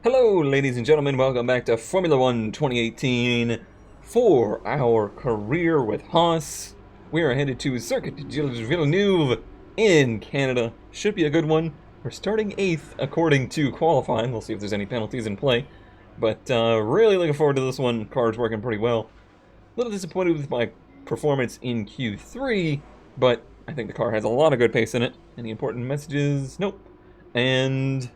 Hello, ladies and gentlemen. Welcome back to Formula One 2018 for our career with Haas. We are headed to Circuit de Villeneuve in Canada. Should be a good one. We're starting 8th according to qualifying. We'll see if there's any penalties in play. But really looking forward to this one. Car's working pretty well. A little disappointed with my performance in Q3, but I think the car has a lot of good pace in it. Any important messages? Nope. And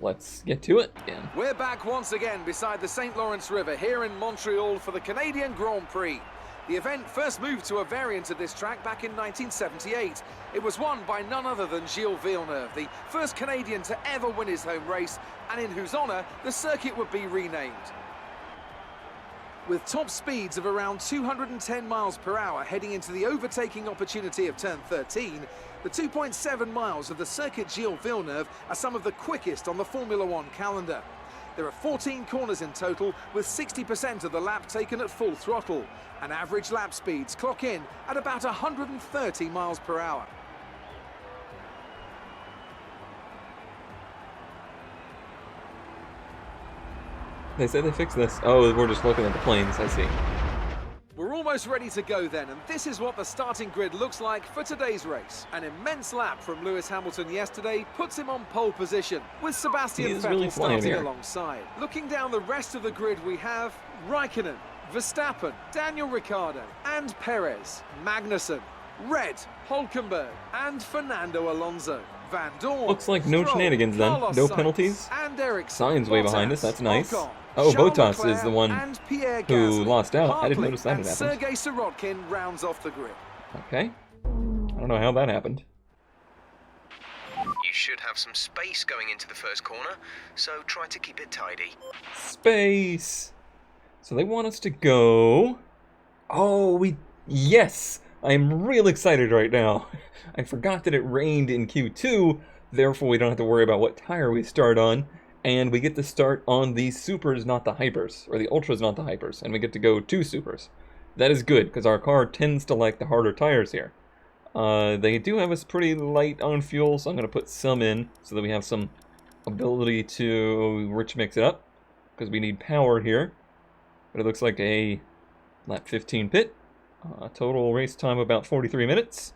let's get to it again. We're back once again beside the St. Lawrence River here in Montreal for the Canadian Grand Prix. The event first moved to a variant of this track back in 1978. It was won by none other than Gilles Villeneuve, the first Canadian to ever win his home race, and in whose honour the circuit would be renamed. With top speeds of around 210 miles per hour heading into the overtaking opportunity of turn 13, the 2.7 miles of the Circuit Gilles Villeneuve are some of the quickest on the Formula One calendar. There are 14 corners in total, with 60% of the lap taken at full throttle, and average lap speeds clock in at about 130 miles per hour. They said they fixed this. Oh, we're just looking at the planes, I see. We're almost ready to go then, and this is what the starting grid looks like for today's race. An immense lap from Lewis Hamilton yesterday puts him on pole position, with Sebastian Vettel really starting alongside. Looking down the rest of the grid, we have Raikkonen, Verstappen, Daniel Ricciardo, and Perez, Magnussen, Red, Hülkenberg, and Fernando Alonso. Van Dorn, looks like no Stroll, shenanigans then. Carlos No Sainz, penalties. and Ericsson, Signs way behind us. That's nice. Oh, Charles Bottas Leclerc is the one and Pierre who Gasly. lost out. I didn't Hartley notice that and had happened. Sergei Sirotkin rounds off the grid. Okay. I don't know how that happened. You should have some space going into the first corner, so try to keep it tidy. Space! So they want us to go... Oh, Yes! I'm real excited right now. I forgot that it rained in Q2, therefore we don't have to worry about what tire we start on, and we get to start on the supers, not the hypers, or the ultras, not the hypers, and we get to go 2 supers. That is good, because our car tends to like the harder tires here. They do have us pretty light on fuel, so I'm going to put some in, so that we have some ability to rich mix it up, because we need power here. But it looks like a lap 15 pit. Total race time about 43 minutes.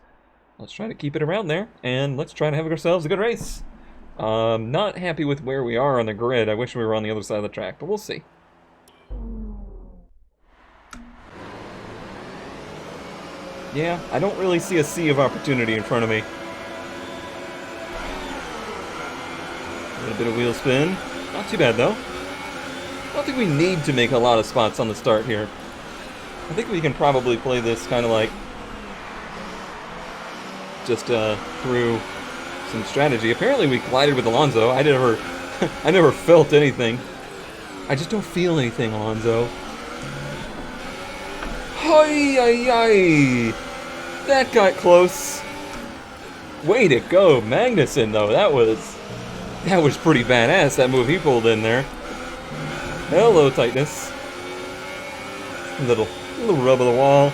Let's try to keep it around there, and let's try to have ourselves a good race. Not happy with where we are on the grid. I wish we were on the other side of the track, but we'll see. Yeah, I don't really see a sea of opportunity in front of me. A little bit of wheel spin. Not too bad, though. I don't think we need to make a lot of spots on the start here. I think we can probably play this kind of like just through some strategy. Apparently we collided with Alonso. I never felt anything. I just don't feel anything, Alonso. Hi, ay, ay. That got close. Way to go, Magnussen, though. That was pretty badass, that move he pulled in there. Hello, tightness. Little rub of the wall.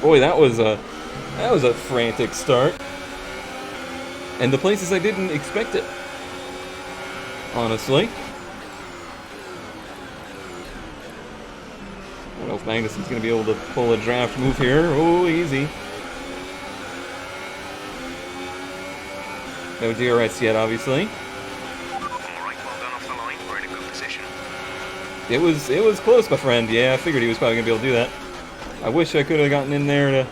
Boy, that was a frantic start. And the places I didn't expect it. Honestly. I don't know if Magnussen's going to be able to pull a draft move here. Oh, easy. No DRS yet, obviously. Alright, well done off the line. We're in a good position. It was close, my friend. Yeah, I figured he was probably going to be able to do that. I wish I could have gotten in there to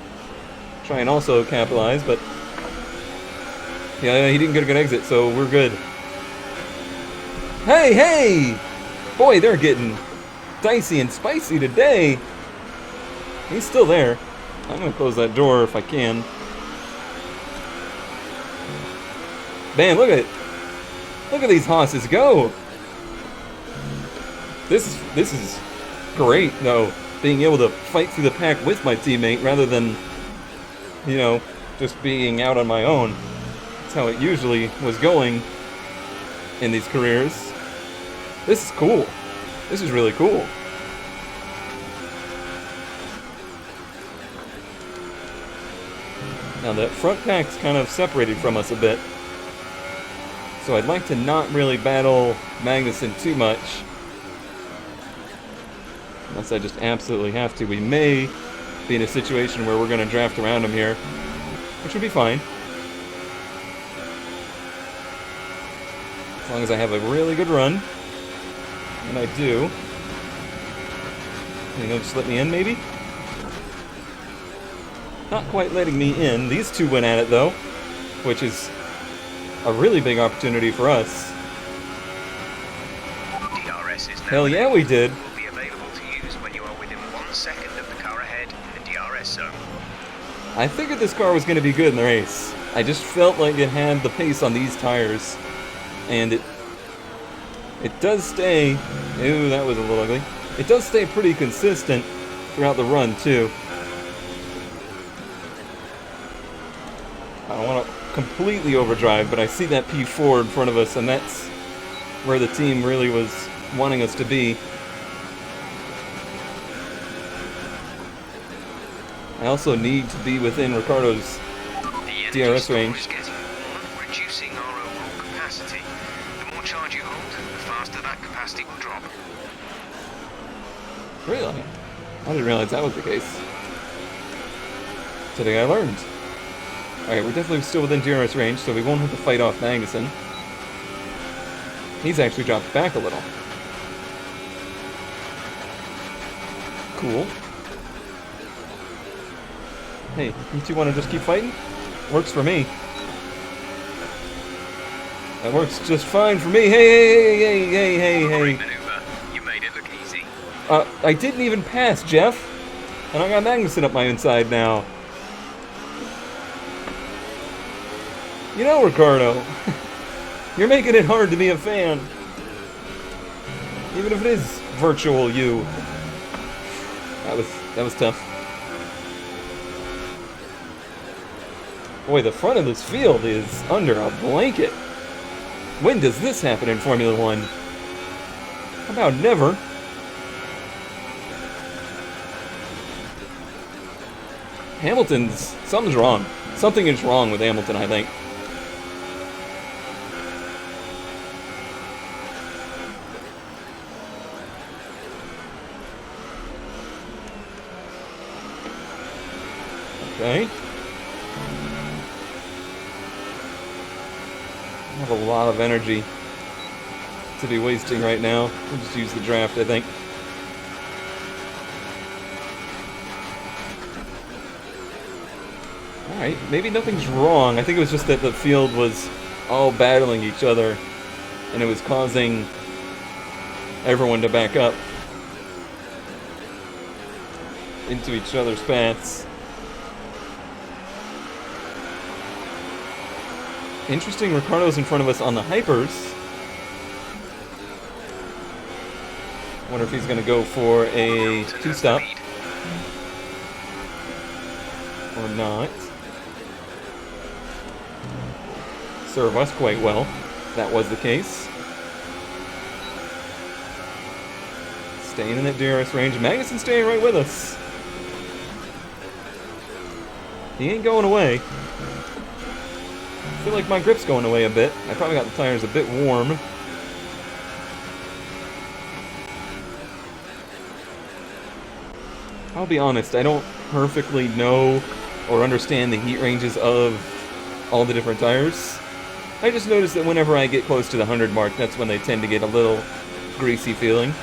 try and also capitalize, but yeah, he didn't get a good exit, so we're good. Hey, hey! Boy, they're getting dicey and spicy today. He's still there. I'm going to close that door if I can. Man, look at these Haas's go. This is great, though. Being able to fight through the pack with my teammate rather than, you know, just being out on my own. That's how it usually was going in these careers. This is cool. This is really cool. Now that front pack's kind of separated from us a bit. So I'd like to not really battle Magnussen too much. Unless I just absolutely have to. We may be in a situation where we're going to draft around him here, which would be fine. As long as I have a really good run. And I do. Are you going to just let me in, maybe? Not quite letting me in. These two went at it, though, which is a really big opportunity for us. DRS is now Hell yeah, we did. will be available to use when you are within 1 second of the car ahead in the DRS zone. I figured this car was going to be good in the race. I just felt like it had the pace on these tires. And it does stay... Ooh, that was a little ugly. It does stay pretty consistent throughout the run, too. I don't want to completely overdrive, but I see that P4 in front of us, and that's where the team really was wanting us to be. I also need to be within Ricardo's The energy DRS store range. is getting warmer, reducing our overall capacity. The more charge you hold, the faster that capacity will drop. Really? I didn't realize that was the case. Today I learned. Alright, we're definitely still within DRS range, so we won't have to fight off Magnussen. He's actually dropped back a little. Cool. Hey, you two want to just keep fighting? Works for me. That works just fine for me. Hey. Great maneuver. You made it look easy. I didn't even pass, Jeff. And I got Magnussen up my inside now. You know, Ricardo, you're making it hard to be a fan. Even if it is virtual you. That was tough. Boy, the front of this field is under a blanket. When does this happen in Formula One? How about never? Something's wrong. Something is wrong with Hamilton, I think. Okay. I have a lot of energy to be wasting right now. We'll just use the draft, I think. Alright, maybe nothing's wrong. I think it was just that the field was all battling each other, and it was causing everyone to back up into each other's paths. Interesting, Ricardo's in front of us on the hypers. Wonder if he's going to go for a two-stop. Or not. Serve us quite well. That was the case. Staying in that DRS range. Magnussen staying right with us. He ain't going away. I feel like my grip's going away a bit. I probably got the tires a bit warm. I'll be honest, I don't perfectly know or understand the heat ranges of all the different tires. I just noticed that whenever I get close to the 100 mark, that's when they tend to get a little greasy feeling.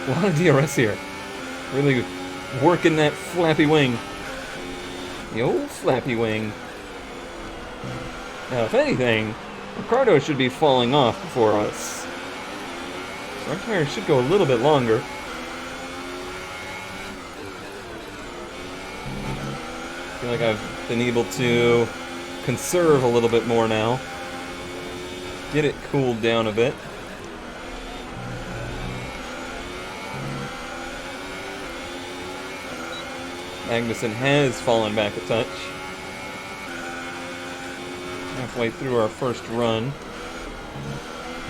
A lot of DRS here. Really working that flappy wing. The old flappy wing. Now, if anything, Ricardo should be falling off before us. So our tires should go a little bit longer. I feel like I've been able to conserve a little bit more now. Get it cooled down a bit. Magnussen has fallen back a touch. Halfway through our first run.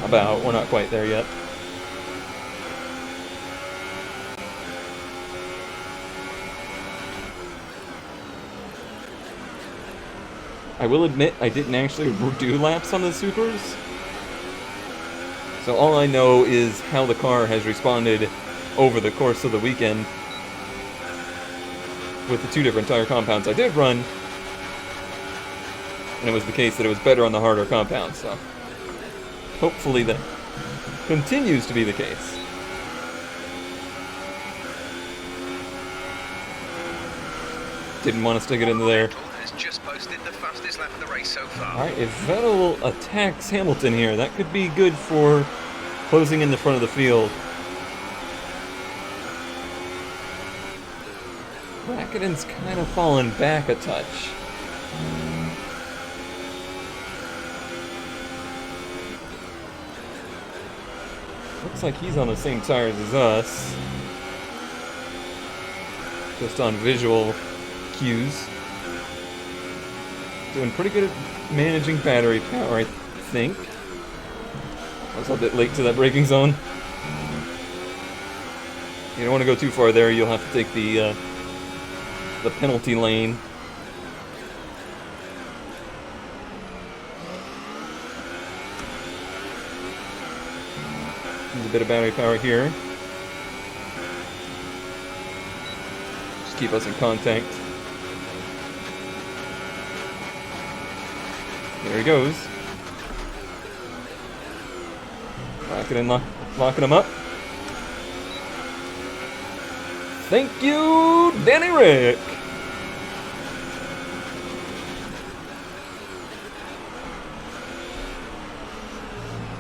We're not quite there yet. I will admit I didn't actually do laps on the Supers. So all I know is how the car has responded over the course of the weekend with the 2 different tire compounds I did run. And it was the case that it was better on the harder compound, so hopefully that continues to be the case. Didn't want us to get into there. Has just posted the fastest lap of the race so far. Alright, if Vettel attacks Hamilton here, that could be good for closing in the front of the field. Rakkonen's kind of fallen back a touch. Looks like he's on the same tires as us. Just on visual cues. Doing pretty good at managing battery power, I think. I was a bit late to that braking zone. You don't want to go too far there, you'll have to take the penalty lane. Use a bit of battery power here. Just keep us in contact. There he goes. Locking him up. Thank you, Danny Rick!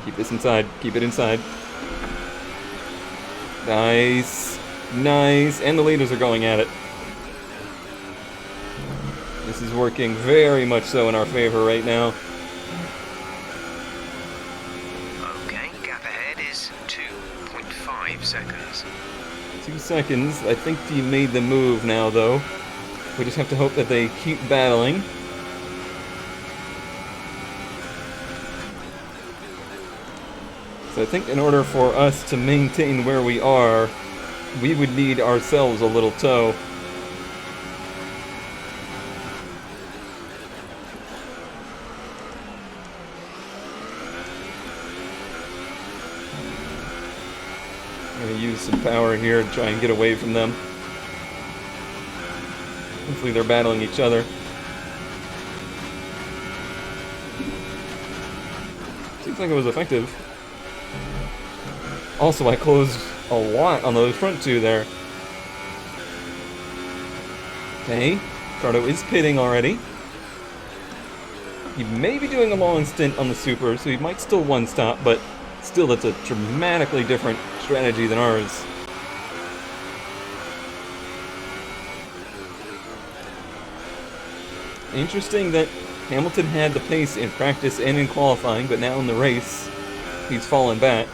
Keep this inside. Keep it inside. Nice. Nice. And the leaders are going at it. This is working very much so in our favor right now. Okay, gap ahead is 2.5 seconds. 2 seconds. I think he made the move now, though. We just have to hope that they keep battling. So I think in order for us to maintain where we are, we would need ourselves a little tow. I'm going to use some power here to try and get away from them. Hopefully they're battling each other. Seems like it was effective. Also, I closed a lot on those front 2 there. Okay, Ricardo is pitting already. He may be doing a long stint on the Super, so he might still one-stop, but still, that's a dramatically different strategy than ours. Interesting that Hamilton had the pace in practice and in qualifying, but now in the race, he's fallen back.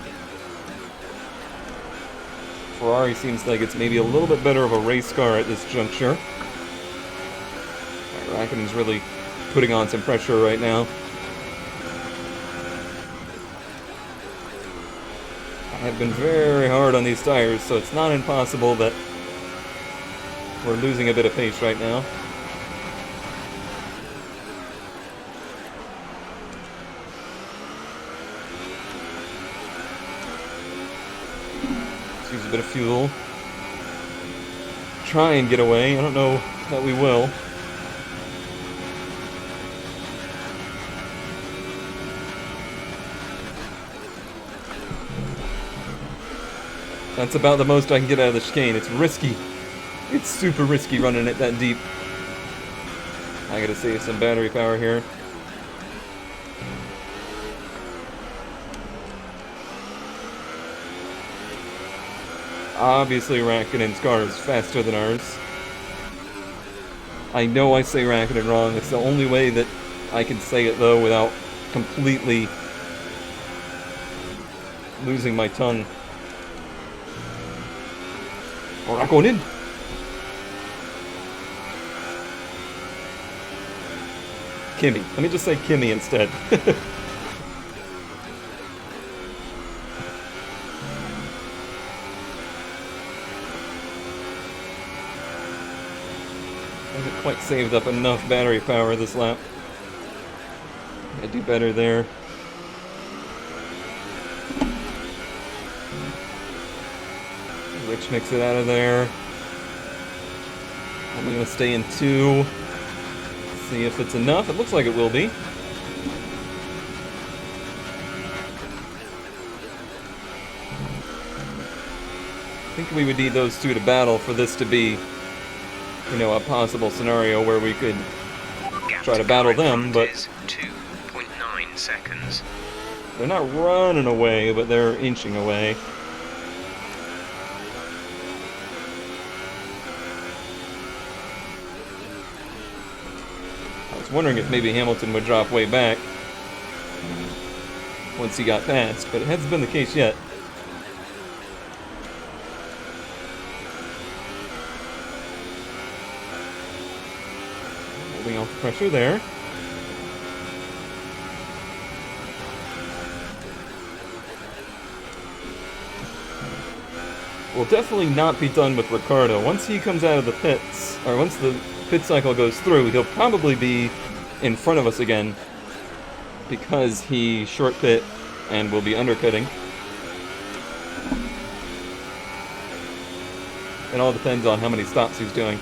Ferrari seems like it's maybe a little bit better of a race car at this juncture. Rakkonen's really putting on some pressure right now. I have been very hard on these tires, so it's not impossible that we're losing a bit of pace right now. Let's use a bit of fuel. Try and get away. I don't know that we will. That's about the most I can get out of the chicane. It's risky. It's super risky running it that deep. I gotta save some battery power here. Obviously Rakkonen's car is faster than ours. I know I say Rakkonen wrong. It's the only way that I can say it, though, without completely losing my tongue. Rakkonen! Kimi. Let me just say Kimi instead. Hasn't quite saved up enough battery power this lap. I do better there. Rich makes it out of there. I'm gonna stay in 2. See if it's enough. It looks like it will be. I think we would need those two to battle for this to be, you know, a possible scenario where we could try to battle them, but 2.9 seconds. They're not running away, but they're inching away. I was wondering if maybe Hamilton would drop way back once he got past, but it hasn't been the case yet. Holding off the pressure there. We'll definitely not be done with Ricciardo. Once he comes out of the pits, or once the pit cycle goes through, he'll probably be in front of us again because he short pit and will be undercutting. It all depends on how many stops he's doing.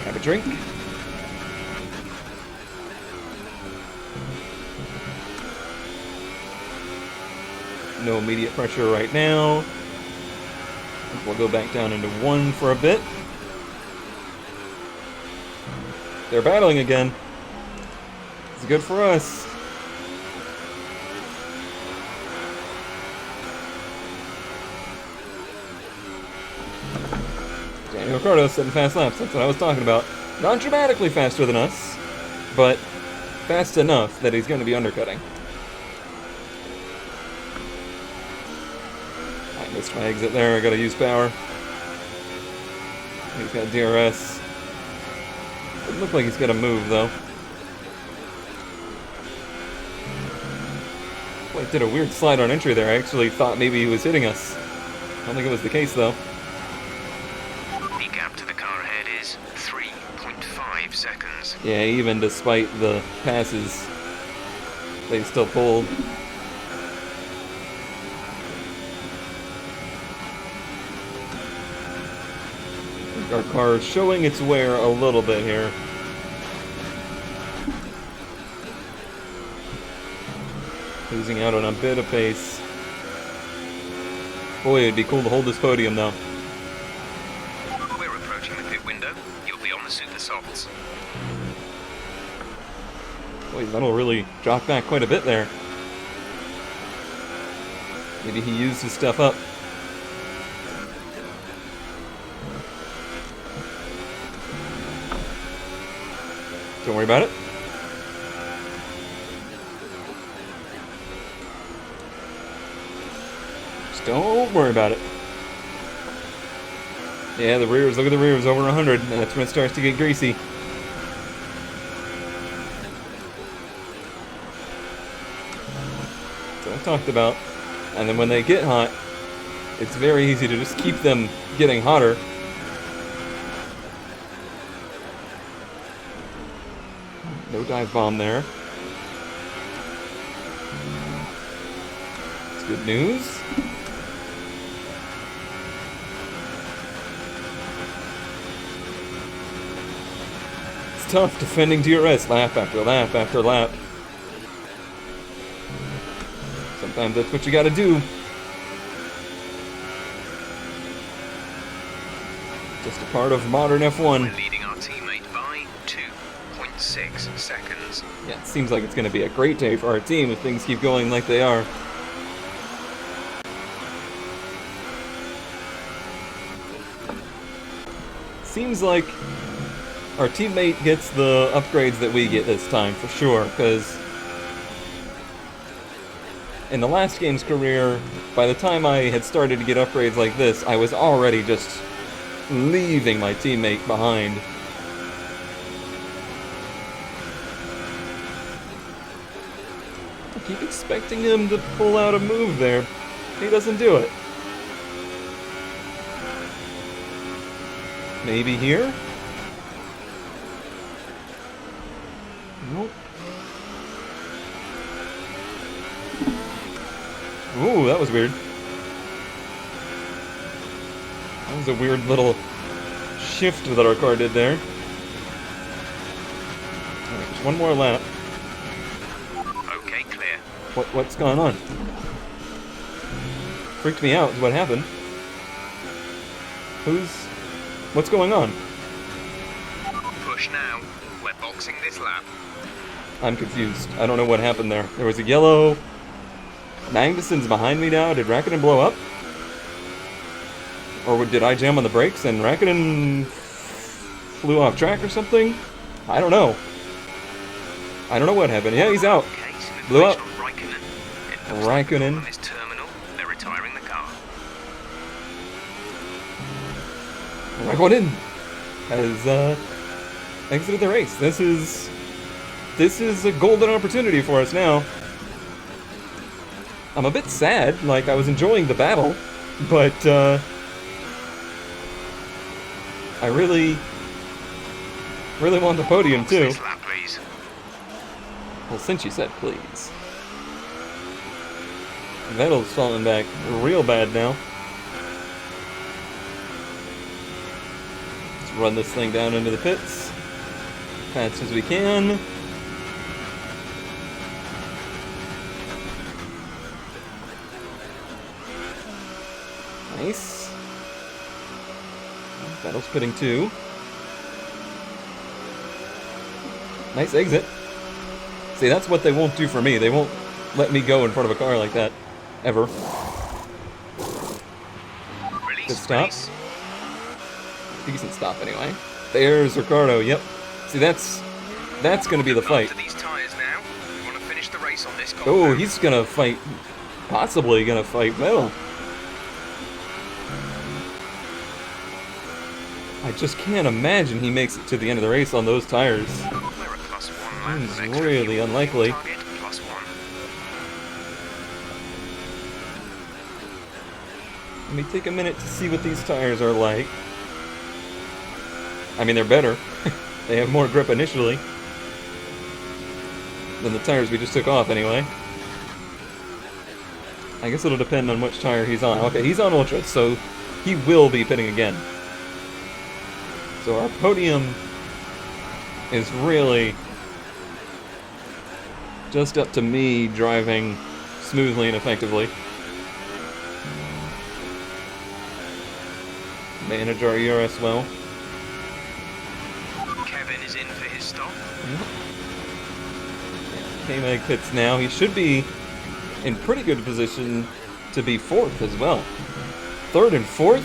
Have a drink. No immediate pressure right now. We'll go back down into 1 for a bit. They're battling again. It's good for us. Daniel Ricciardo setting fast laps. That's what I was talking about. Not dramatically faster than us, but fast enough that he's going to be undercutting. I missed my exit there. I gotta use power. He's got DRS. Doesn't look like he's got a move though. Boy, he did a weird slide on entry there. I actually thought maybe he was hitting us. I don't think it was the case though. The gap to the car ahead is 3.5 seconds. Yeah, even despite the passes, they still pulled. Our car is showing its wear a little bit here. Losing out on a bit of pace. Boy, it'd be cool to hold this podium though. We're approaching the pit window. You'll be on the super softs. Boy, that'll really drop back quite a bit there. Maybe he used his stuff up. Don't worry about it. Just don't worry about it. Yeah, the rears, look at the rears, over 100. That's when it starts to get greasy. That's what I talked about. And then when they get hot, it's very easy to just keep them getting hotter. No dive bomb there. It's good news. It's tough defending DRS lap after lap after lap. Sometimes that's what you gotta do. Just a part of modern F1. We're leading our teammate by 2.6 seconds. Yeah, it seems like it's going to be a great day for our team if things keep going like they are. Seems like our teammate gets the upgrades that we get this time, for sure, because in the last game's career, by the time I had started to get upgrades like this, I was already just leaving my teammate behind. I keep expecting him to pull out a move there. He doesn't do it. Maybe here? Nope. Ooh, that was weird. That was a weird little shift that our car did there. Alright, just one more lap. Okay, clear. What's going on? Freaked me out is what happened. What's going on? Push now. We're boxing this lap. I'm confused. I don't know what happened there. There was a yellow... Magnuson's behind me now. Did Raikkonen blow up? Or did I jam on the brakes and Raikkonen flew off track or something? I don't know. I don't know what happened. Yeah, he's out. Okay, so Blew up. Raikkonen. It looks Raikkonen. like this terminal. They're retiring the car. Raikkonen has exited the race. This is a golden opportunity for us now. I'm a bit sad. Like, I was enjoying the battle, but I really want the podium Box too. this lap, please. Well, since you said please. Vettel's falling back real bad now. Let's run this thing down into the pits. Fast as we can. Nice. Vettel's pitting too. Nice exit. See, that's what they won't do for me. They won't let me go in front of a car like that. Ever. Release, Good stop. release. Decent stop anyway. There's Ricardo, yep. See, that's gonna be the fight. After these tires now. We want to finish the race on this Oh, compound. he's gonna fight, possibly gonna fight Vettel. I just can't imagine he makes it to the end of the race on those tires. We're a +1 lap. Seems of extra really fuel. unlikely. Target +1. Let me take a minute to see what these tires are like. I mean, they're better. They have more grip initially than the tires we just took off anyway. I guess it'll depend on which tire he's on. Okay, he's on Ultra, so he will be pitting again. So our podium is really just up to me driving smoothly and effectively. Manage our ERS well. Kevin is in for his stop. K-Mag pits now. He should be in pretty good position to be fourth as well. Third and fourth?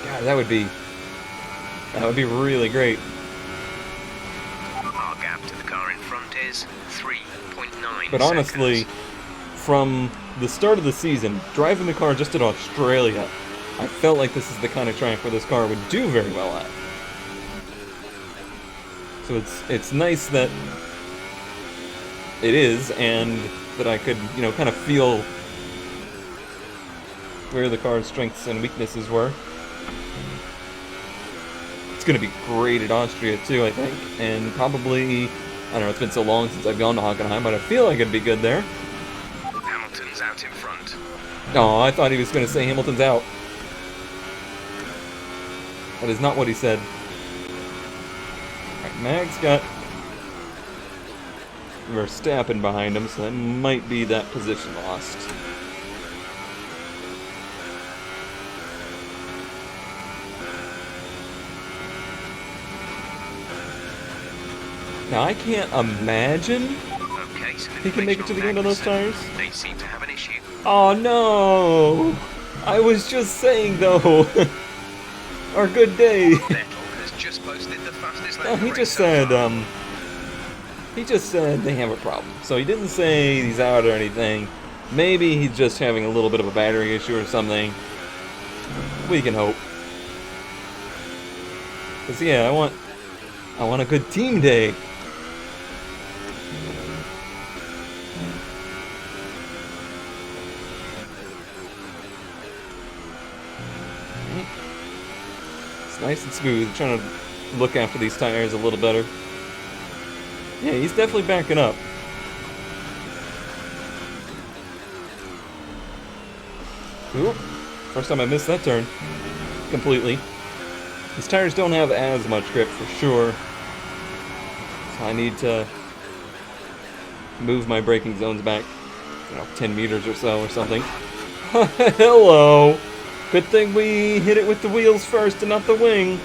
God, that would be really great. Our gap to the car in front is 3.9 But honestly, seconds. from the start of the season, driving the car just at Australia, I felt like this is the kind of track where this car would do very well at. So it's nice that it is, and that I could, kind of feel where the car's strengths and weaknesses were. It's going to be great at Austria too, I think, and probably, I don't know, it's been so long since I've gone to Hockenheim, but I feel like it'd be good there. Hamilton's out in front. Oh, I thought he was going to say Hamilton's out. That is not what he said. Alright, Mag's got Verstappen behind him, so that might be that position lost. Now, I can't imagine Okay, so he can make it to the end of those tires. They seem to have an issue. Oh no! I was just saying though, our good day. Vettel has just posted the fastest lap No, of the he race just so said, far. he just said they have a problem. So he didn't say he's out or anything. Maybe he's just having a little bit of a battery issue or something. We can hope. Cause yeah, I want a good team day. It's nice and smooth. I'm trying to look after these tires a little better. Yeah, he's definitely backing up. Oop. First time I missed that turn. Completely. These tires don't have as much grip for sure. So I need to move my braking zones back, 10 meters or so or something. Hello! Good thing we hit it with the wheels first and not the wing.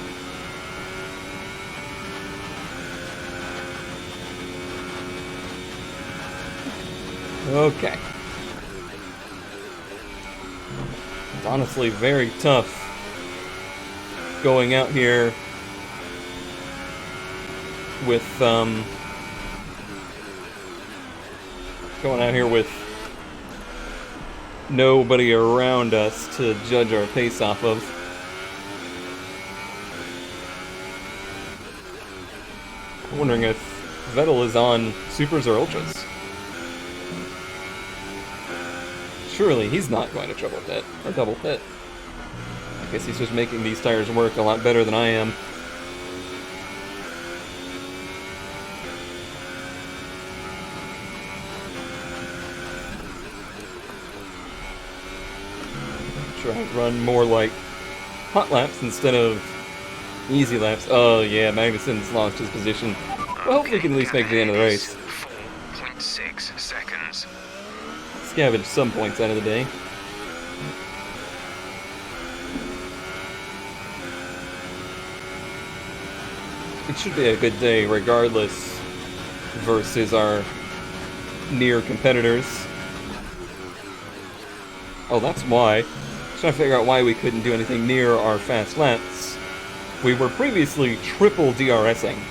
Okay. It's honestly very tough going out here with nobody around us to judge our pace off of. I'm wondering if Vettel is on supers or ultras. Surely he's not going to triple pit or double pit. I guess he's just making these tires work a lot better than I am. Try and run more like hot laps instead of easy laps. Oh yeah, Magnussen's lost his position. Well, hopefully we can at least make it to the end of the race. 4.6 seconds. Scavenge some points out of the day. It should be a good day regardless versus our near competitors. Oh, that's why. Trying to figure out why we couldn't do anything near our fast laps. We were previously triple DRSing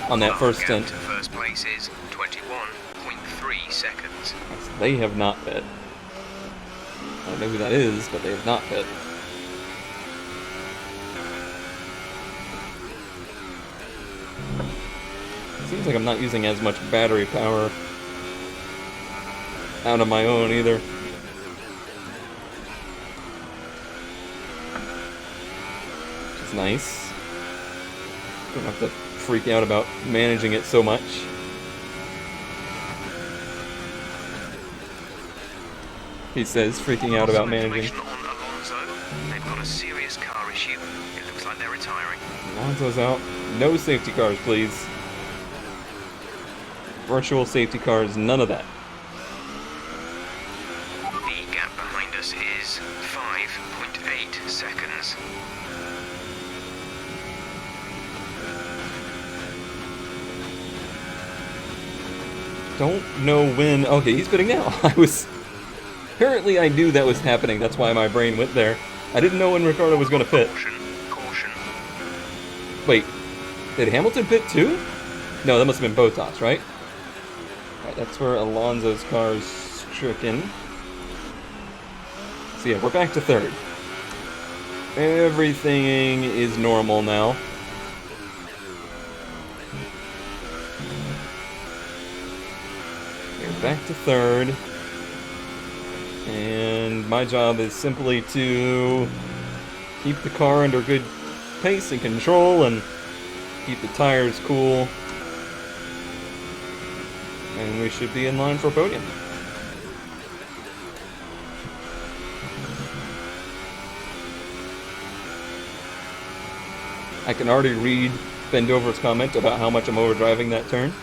on that first stint. First place is 21.3 seconds. They have not pit. I don't know who that is, but they have not pit. Seems like I'm not using as much battery power out of my own either. Which is nice. Don't have to freak out about managing it so much. He says, freaking out about managing. On Alonso. They've got a serious car issue. It looks like they're retiring. Alonso's out. No safety cars, please. Virtual safety cars, none of that. The gap behind us is 5.8 seconds. Don't know when. Okay, he's pitting now. Apparently I knew that was happening, that's why my brain went there. I didn't know when Ricciardo was going to pit. Caution. Wait, did Hamilton pit too? No, that must have been Bottas, right? Alright, that's where Alonso's car's stricken. So yeah, we're back to third. Everything is normal now. We're back to third. And my job is simply to keep the car under good pace and control and keep the tires cool. And we should be in line for a podium. I can already read Bendover's comment about how much I'm overdriving that turn.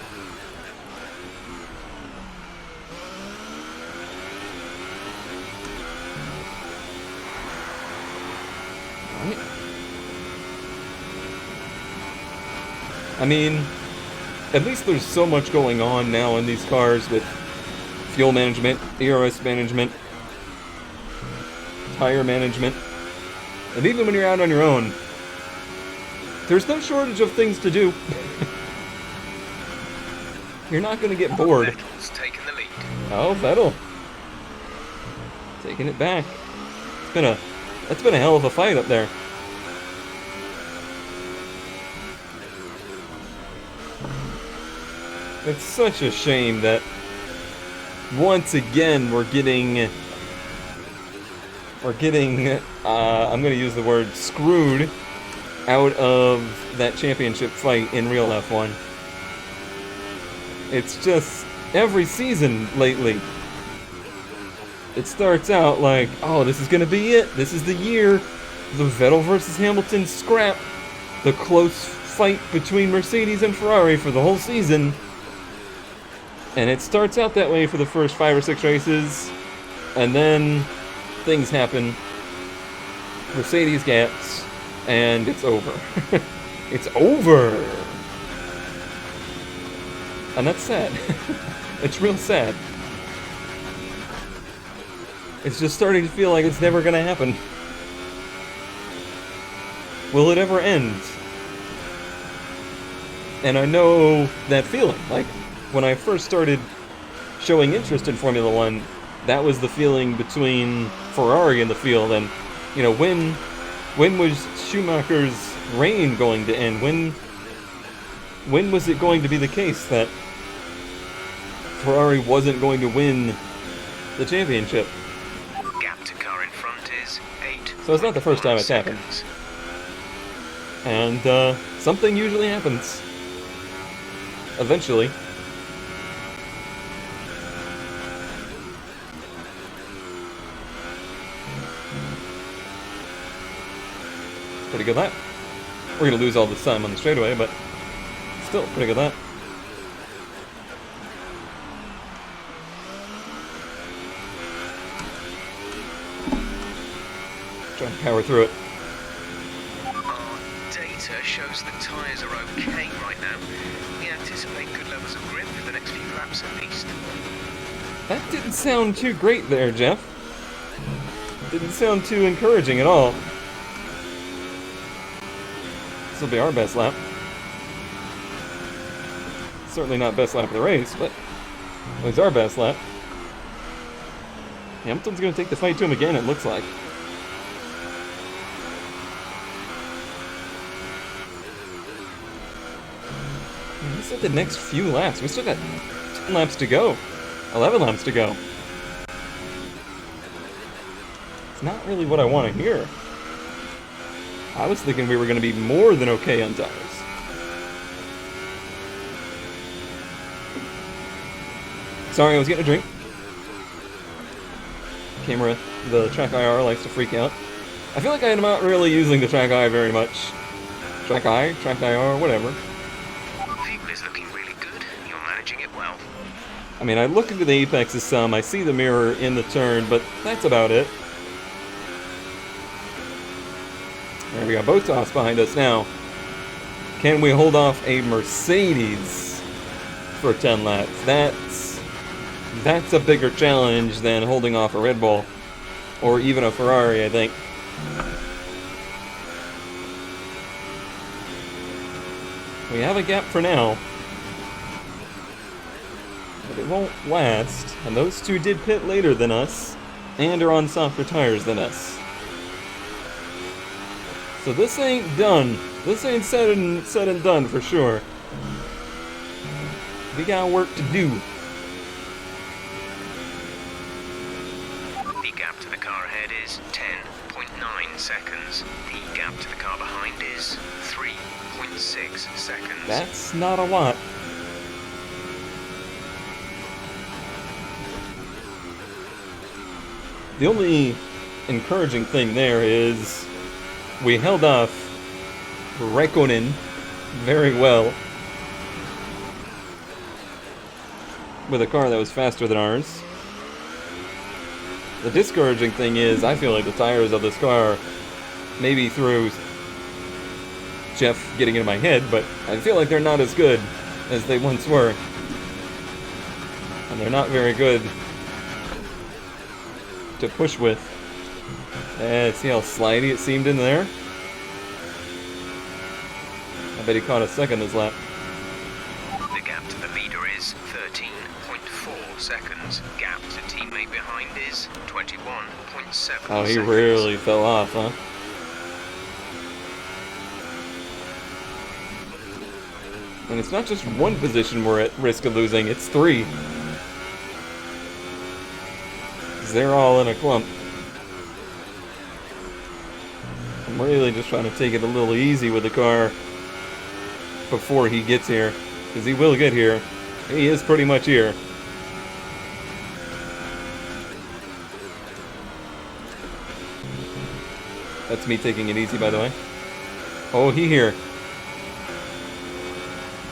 I mean, at least there's so much going on now in these cars with fuel management, ERS management, tire management, and even when you're out on your own, there's no shortage of things to do. You're not going to get bored. Vettel's taken the lead. Oh, Vettel. Taking it back. That's been a hell of a fight up there. It's such a shame that once again we're getting I'm going to use the word screwed out of that championship fight in real F1. It's just every season lately. It starts out like, oh, this is gonna be it. This is the year. The Vettel versus Hamilton scrap. The close fight between Mercedes and Ferrari for the whole season. And it starts out that way for the first 5 or 6 races. And then things happen. Mercedes gaps. And it's over. It's over! And that's sad. It's real sad. It's just starting to feel like it's never gonna happen. Will it ever end? And I know that feeling. Like, when I first started showing interest in Formula One, that was the feeling between Ferrari and the field. And, you know, when was Schumacher's reign going to end? When was it going to be the case that Ferrari wasn't going to win the championship? Gap to car in front is 8. So it's not the first time it's happened. And something usually happens. Eventually. Pretty good lap. We're going to lose all this time on the straightaway, but still, pretty good lap. Trying to power through it. Our data shows the tyres are okay right now. We anticipate good levels of grip for the next few laps at least. That didn't sound too great there, Jeff. Didn't sound too encouraging at all. This will be our best lap. Certainly not best lap of the race, but it was our best lap. Hamilton's going to take the fight to him again, it looks like. He said the next few laps. We still got 10 laps to go. 11 laps to go. It's not really what I want to hear. I was thinking we were going to be more than okay on tires. Sorry, I was getting a drink. Camera, the track IR likes to freak out. I feel like I'm not really using the track eye very much. Track eye, track IR, whatever. Fuel is looking really good. You're managing it well. I mean, I look into the apexes some, I see the mirror in the turn, but that's about it. There we got Bottas behind us now. Can we hold off a Mercedes for 10 laps? That's a bigger challenge than holding off a Red Bull. Or even a Ferrari, I think. We have a gap for now. But it won't last. And those two did pit later than us. And are on softer tires than us. So this ain't done. This ain't said and done for sure. We got work to do. The gap to the car ahead is 10.9 seconds. The gap to the car behind is 3.6 seconds. That's not a lot. The only encouraging thing there is we held off Raikkonen very well with a car that was faster than ours. The discouraging thing is I feel like the tires of this car, maybe through Jeff getting into my head, but I feel like they're not as good as they once were. And they're not very good to push with. See how slidey it seemed in there? I bet he caught a second this lap. The gap to the leader is 13.4 seconds. Gap to teammate behind is 21.7 seconds. Oh, he really fell off, huh? And it's not just one position we're at risk of losing, it's 3. 'Cause they're all in a clump. I'm really just trying to take it a little easy with the car before he gets here, because he will get here. He is pretty much here. That's me taking it easy, by the way. Oh, he here.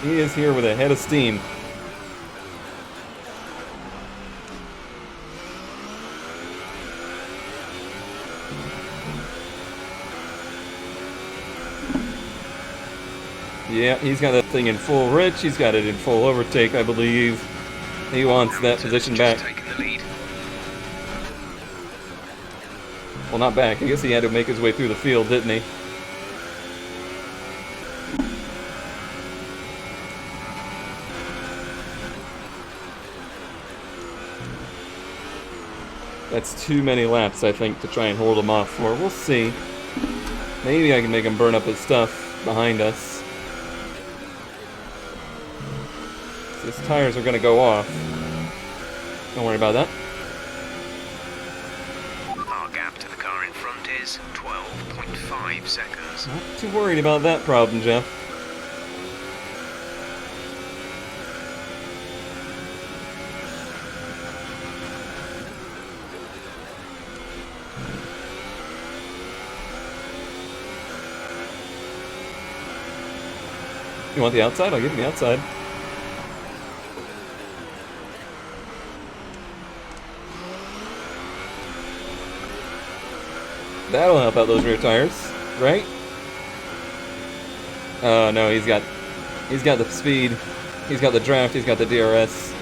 He is here with a head of steam. Yeah, he's got that thing in full rich. He's got it in full overtake, I believe. He wants that position back. Well, not back. I guess he had to make his way through the field, didn't he? That's too many laps, I think, to try and hold him off for. We'll see. Maybe I can make him burn up his stuff behind us. His tires are going to go off. Don't worry about that. Our gap to the car in front is 12.5 seconds. Not too worried about that problem, Jeff. You want the outside? I'll give you the outside. That'll help out those rear tires, right? Oh no, he's got the speed, he's got the draft, he's got the DRS.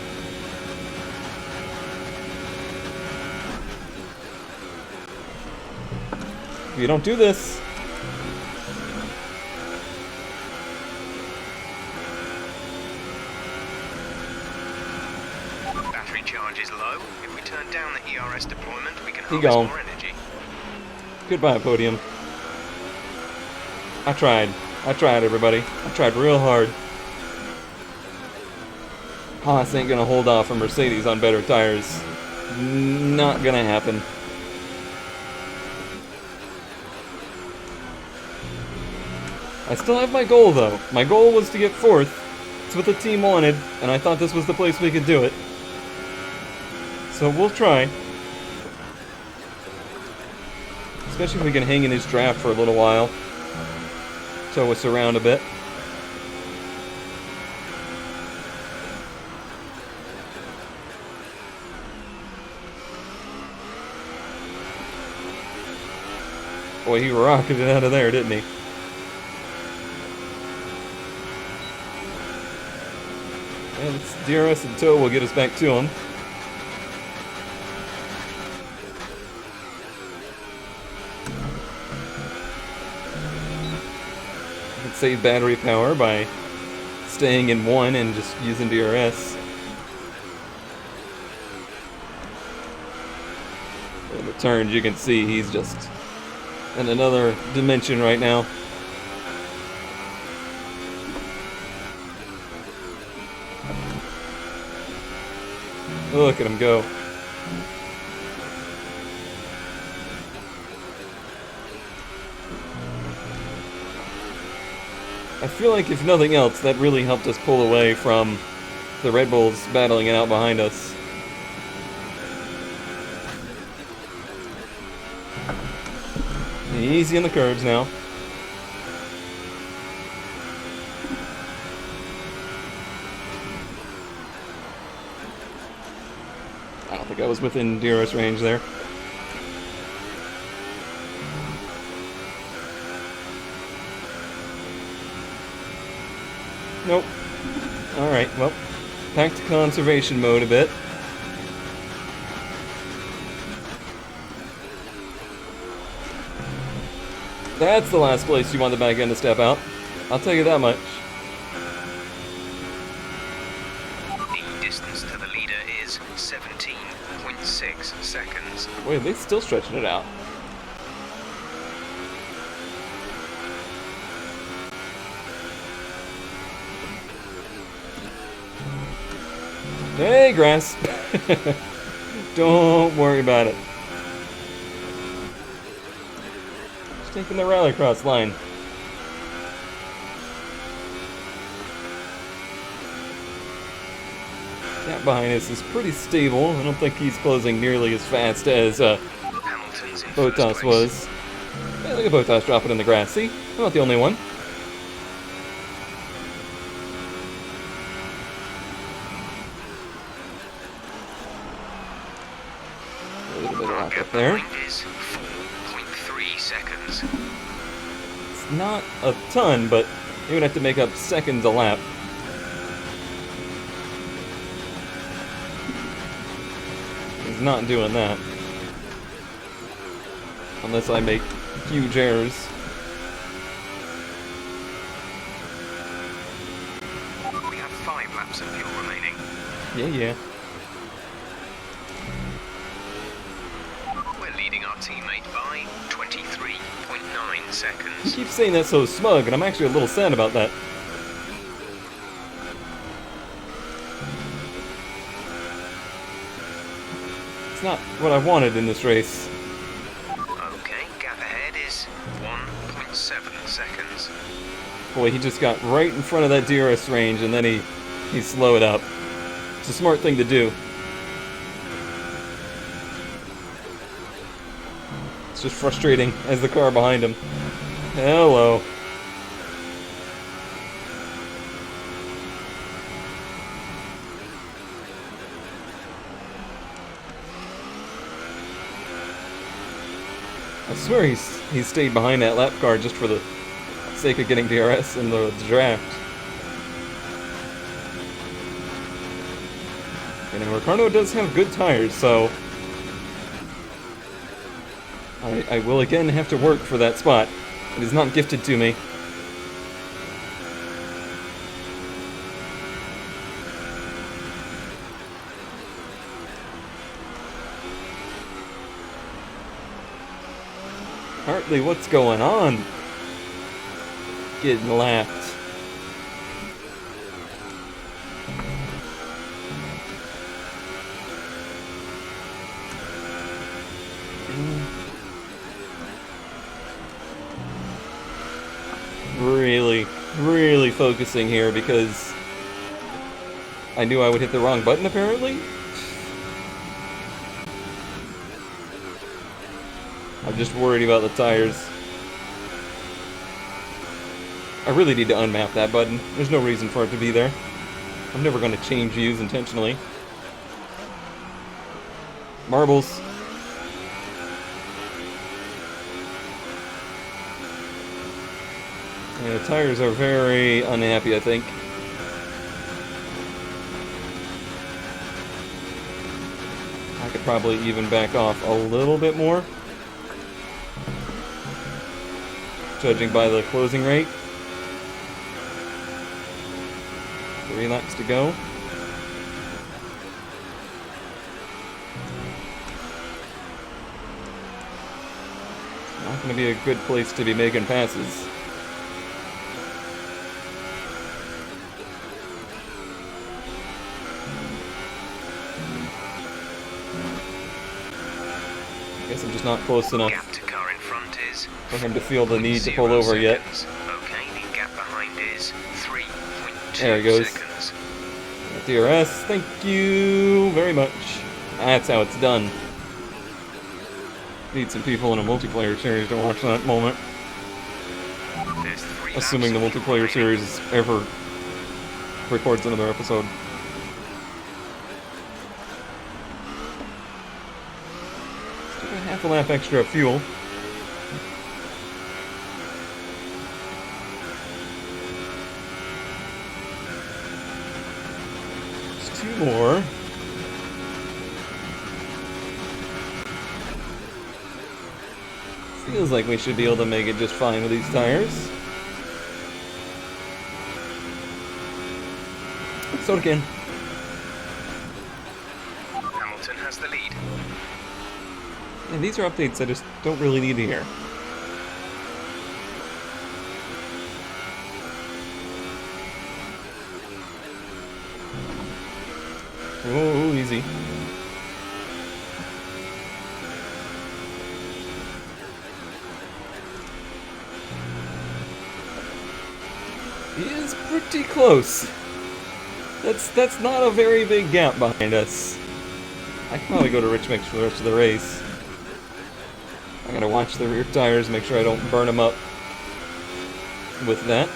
If you don't do this, battery charge is low. If we turn down the ERS deployment, we can He harvest gone. more energy. Goodbye, podium. I tried, everybody. I tried real hard. Haas ain't gonna hold off from Mercedes on better tires. Not gonna happen. I still have my goal, though. My goal was to get 4th. It's what the team wanted, and I thought this was the place we could do it. So we'll try. Especially if we can hang in his draft for a little while. Tow us around a bit. Boy, he rocketed out of there, didn't he? And it's DRS and tow will get us back to him. We can save battery power by staying in 1 and just using DRS. In the turns, you can see he's just in another dimension right now. Look at him go. I feel like if nothing else, that really helped us pull away from the Red Bulls battling it out behind us. Easy on the curves now. I don't think I was within DRS range there. Nope. Alright, well, back to conservation mode a bit. That's the last place you want the back end to step out. I'll tell you that much. The distance to the leader is 17.6 seconds. Wait, they're still stretching it out. Hey, grass. Don't worry about it. Just taking the rallycross line. Gap behind us is pretty stable. I don't think he's closing nearly as fast as Hamilton's in first Botas place. was. Yeah, look at Botas dropping in the grass. See? I'm not the only one. A little bit of lap Gap up there. behind is 4.3 seconds. It's not a ton, but you would have to make up seconds a lap. He's not doing that. Unless I make huge errors. We have 5 laps of fuel remaining. Yeah. We're leading our teammate by 23.9 You seconds. keep saying that so smug, and I'm actually a little sad about that. It's not what I wanted in this race. Okay, gap ahead is 1.7 seconds. Boy, he just got right in front of that DRS range, and then he slowed up. It's a smart thing to do. It's just frustrating as the car behind him. Hello. I swear he stayed behind that lap car just for the sake of getting DRS in the draft. You know, Ricardo does have good tires, so I will again have to work for that spot. It is not gifted to me. Hartley, what's going on? Getting lapped. Really focusing here because I knew I would hit the wrong button apparently. I'm just worried about the tires. I really need to unmap that button. There's no reason for it to be there. I'm never going to change views intentionally. Marbles. Yeah, the tires are very unhappy, I think. I could probably even back off a little bit more, judging by the closing rate. 3 laps to go. Not going to be a good place to be making passes. Guess I'm just not close enough Gap to car in front is for him to feel the need to pull 0 over yet. seconds. Okay, the gap behind is 3.2 There he goes. seconds. DRS, thank you very much. That's how it's done. Need some people in a multiplayer series to watch that moment. There's 3 laps Assuming the of fuel multiplayer remaining. series ever records another episode. Still got half a lap extra of fuel. Just 2 more. Feels like we should be able to make it just fine with these tires. So again. Hamilton has the lead. And these are updates I just don't really need to hear. Oh, easy. He is pretty close. That's not a very big gap behind us. I can probably go to rich mix for the rest of the race. I gotta watch the rear tires, make sure I don't burn them up with that.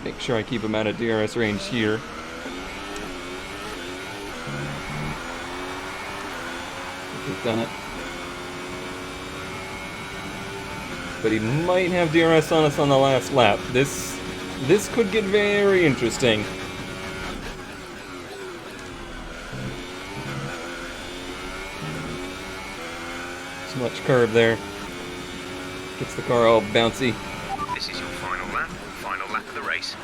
Make sure I keep them out of DRS range here. We've done it. But he might have DRS on us on the last lap. This could get very interesting. Too much curve there. Gets the car all bouncy. This is your final lap of the race.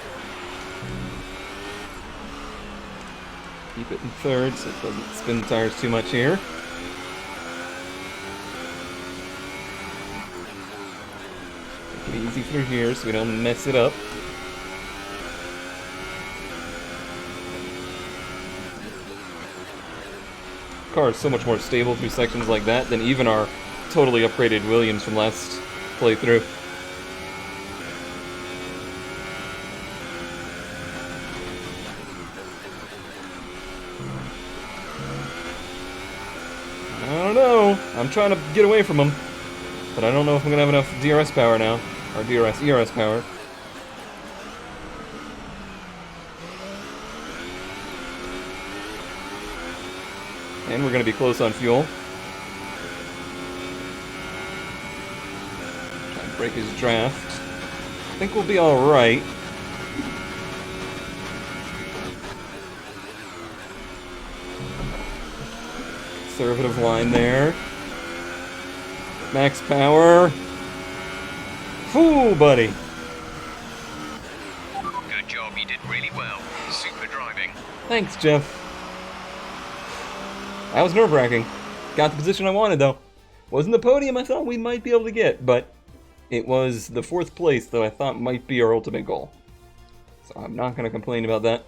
Keep it in third so it doesn't spin the tires too much here. Take it easy through here so we don't mess it up. The car is so much more stable through sections like that than even our totally upgraded Williams from last playthrough. I don't know. I'm trying to get away from him, but I don't know if I'm gonna have enough DRS power now, or DRS ERS power. And we're gonna be close on fuel. Try and break his draft. I think we'll be all right. Conservative line there. Max power. Foo, buddy. Good job, you did really well. Super driving. Thanks, Jeff. That was nerve-wracking. Got the position I wanted, though. Wasn't the podium I thought we might be able to get, but it was the 4th place that I thought might be our ultimate goal. So I'm not going to complain about that.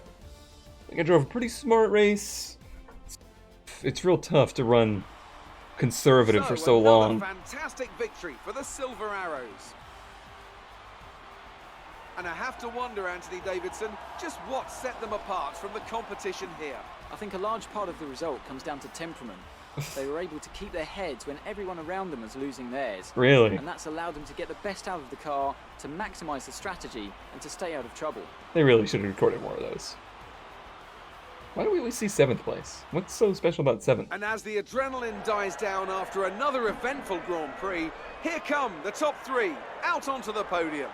I think I drove a pretty smart race. It's real tough to run conservative for so long. Fantastic victory for the Silver Arrows. And I have to wonder, Anthony Davidson, just what set them apart from the competition here. I think a large part of the result comes down to temperament. They were able to keep their heads when everyone around them was losing theirs. Really? And that's allowed them to get the best out of the car, to maximise the strategy, and to stay out of trouble. They really should have recorded more of those. Why do we always see 7th place? What's so special about 7th? And as the adrenaline dies down after another eventful Grand Prix, here come the top 3 out onto the podium.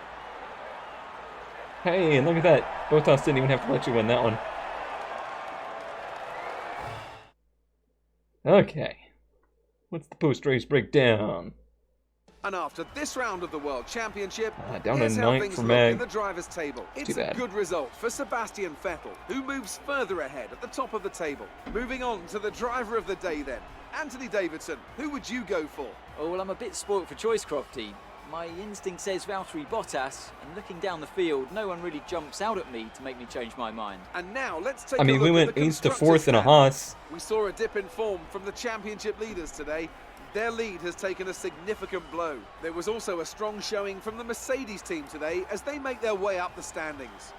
Hey, and look at that. Bottas didn't even have to let you win that one. Okay. What's the post-race breakdown? And after this round of the World Championship, down here's in how 9th things for look Meg. in the drivers' table. It's a good result for Sebastian Vettel, who moves further ahead at the top of the table. Moving on to the driver of the day then. Anthony Davidson, who would you go for? Oh, well, I'm a bit spoilt for choice, Crofty. My instinct says Valtteri Bottas, and looking down the field, no one really jumps out at me to make me change my mind. And now let's take I mean, a we look went at the 8th to constructors' 4th in a stand. Haas. We saw a dip in form from the championship leaders today. Their lead has taken a significant blow. There was also a strong showing from the Mercedes team today as they make their way up the standings.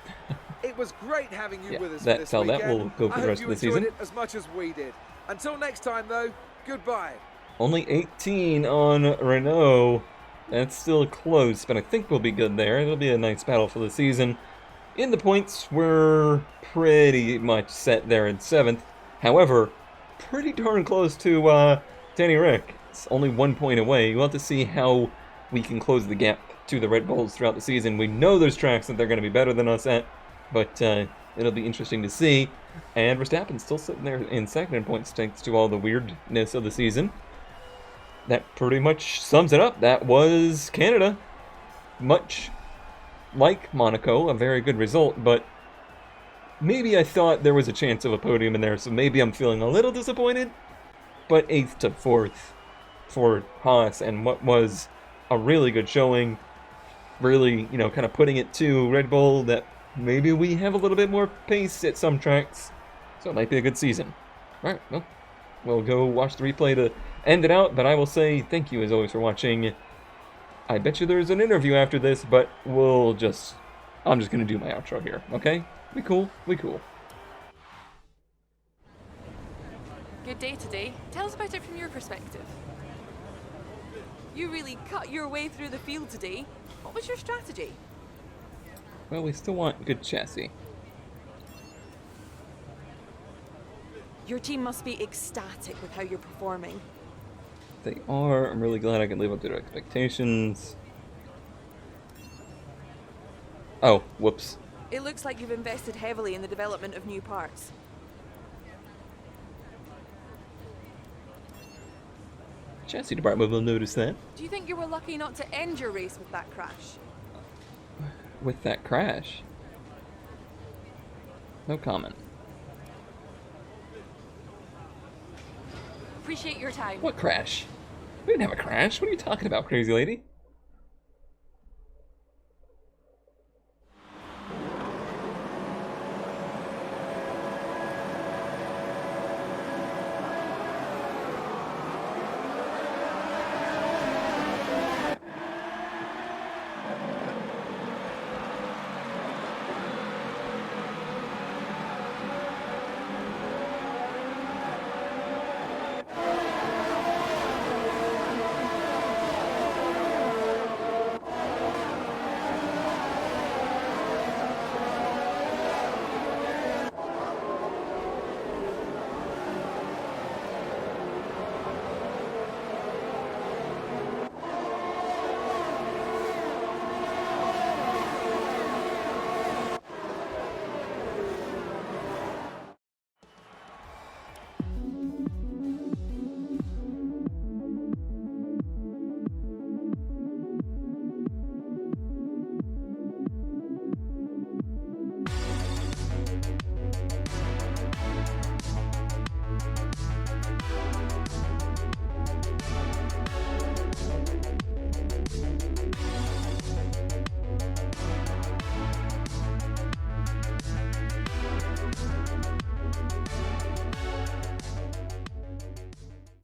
It was great having you with us for this weekend. That will go for the rest of the season. I hope you enjoyed it as much as we did. Until next time, though, goodbye. Only 18 on Renault. That's still close, but I think we'll be good there. It'll be a nice battle for the season. In the points, we're pretty much set there in 7th. However, pretty darn close to Danny Rick. It's only 1 point away. We'll have to see how we can close the gap to the Red Bulls throughout the season. We know there's tracks that they're going to be better than us at, but it'll be interesting to see. And Verstappen's still sitting there in 2nd in points thanks to all the weirdness of the season. That pretty much sums it up. That was Canada. Much like Monaco, a very good result, but maybe I thought there was a chance of a podium in there, so maybe I'm feeling a little disappointed. But 8th to 4th for Haas, and what was a really good showing. Really, you know, kind of putting it to Red Bull that maybe we have a little bit more pace at some tracks, so it might be a good season. Alright, well, we'll go watch the replay to end it out, but I will say thank you as always for watching. I bet you there's an interview after this, but I'm just gonna do my outro here, okay? We cool? We cool. Good day today. Tell us about it from your perspective. You really cut your way through the field today. What was your strategy? Well, we still want good chassis. Your team must be ecstatic with how you're performing. They are. I'm really glad I can live up to their expectations. Oh, whoops. It looks like you've invested heavily in the development of new parts. Chassis department will notice that. Do you think you were lucky not to end your race with that crash? With that crash? No comment. Appreciate your time. What crash? We didn't have a crash. What are you talking about, crazy lady?